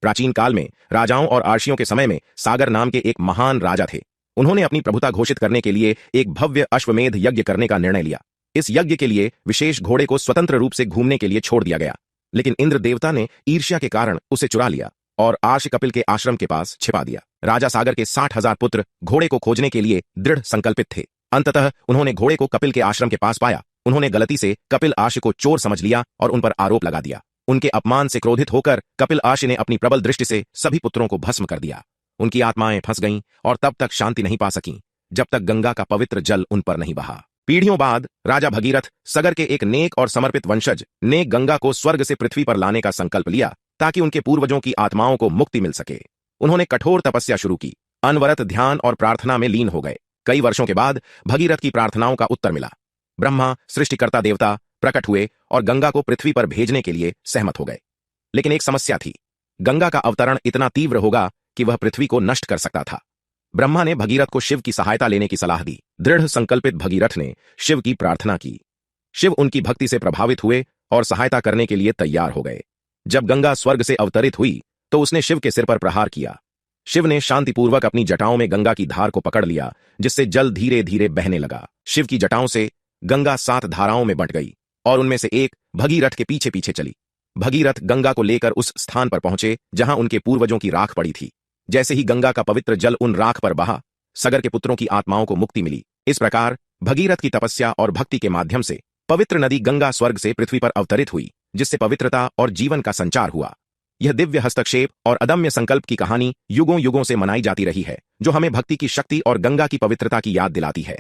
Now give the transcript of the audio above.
प्राचीन काल में राजाओं और आर्षियों के समय में सागर नाम के एक महान राजा थे। उन्होंने अपनी प्रभुता घोषित करने के लिए एक भव्य अश्वमेध यज्ञ करने का निर्णय लिया। इस यज्ञ के लिए विशेष घोड़े को स्वतंत्र रूप से घूमने के लिए छोड़ दिया गया, लेकिन इंद्र देवता ने ईर्ष्या के कारण उसे चुरा लिया और आर्ष कपिल के आश्रम के पास छिपा दिया। राजा सागर के 60,000 पुत्र घोड़े को खोजने के लिए दृढ़ संकल्पित थे। अंततः उन्होंने घोड़े को कपिल के आश्रम के पास पाया। उन्होंने गलती से कपिल आर्ष को चोर समझ लिया और उन पर आरोप लगा दिया। उनके अपमान से क्रोधित होकर कपिल आर्ष ने अपनी प्रबल दृष्टि से सभी पुत्रों को भस्म कर दिया। उनकी आत्माएं फंस गईं और तब तक शांति नहीं पा सकीं जब तक गंगा का पवित्र जल उन पर नहीं बहा। पीढ़ियों बाद राजा भगीरथ, सगर के एक नेक और समर्पित वंशज, ने गंगा को स्वर्ग से पृथ्वी पर लाने का संकल्प लिया ताकि उनके पूर्वजों की आत्माओं को मुक्ति मिल सके। उन्होंने कठोर तपस्या शुरू की, अनवरत ध्यान और प्रार्थना में लीन हो गए। कई वर्षों के बाद भगीरथ की प्रार्थनाओं का उत्तर मिला। ब्रह्मा, सृष्टिकर्ता देवता, प्रकट हुए और गंगा को पृथ्वी पर भेजने के लिए सहमत हो गए। लेकिन एक समस्या थी, गंगा का अवतरण इतना तीव्र होगा कि वह पृथ्वी को नष्ट कर सकता था। ब्रह्मा ने भगीरथ को शिव की सहायता लेने की सलाह दी। दृढ़ संकल्पित भगीरथ ने शिव की प्रार्थना की। शिव उनकी भक्ति से प्रभावित हुए और सहायता करने के लिए तैयार हो गए। जब गंगा स्वर्ग से अवतरित हुई तो उसने शिव के सिर पर प्रहार किया। शिव ने शांतिपूर्वक अपनी जटाओं में गंगा की धार को पकड़ लिया, जिससे जल धीरे धीरे बहने लगा। शिव की जटाओं से गंगा 7 धाराओं में बंट गई और उनमें से एक भगीरथ के पीछे पीछे चली। भगीरथ गंगा को लेकर उस स्थान पर पहुंचे जहां उनके पूर्वजों की राख पड़ी थी। जैसे ही गंगा का पवित्र जल उन राख पर बहा, सगर के पुत्रों की आत्माओं को मुक्ति मिली। इस प्रकार भगीरथ की तपस्या और भक्ति के माध्यम से पवित्र नदी गंगा स्वर्ग से पृथ्वी पर अवतरित हुई, जिससे पवित्रता और जीवन का संचार हुआ। यह दिव्य हस्तक्षेप और अदम्य संकल्प की कहानी युगों युगों से मनाई जाती रही है, जो हमें भक्ति की शक्ति और गंगा की पवित्रता की याद दिलाती है।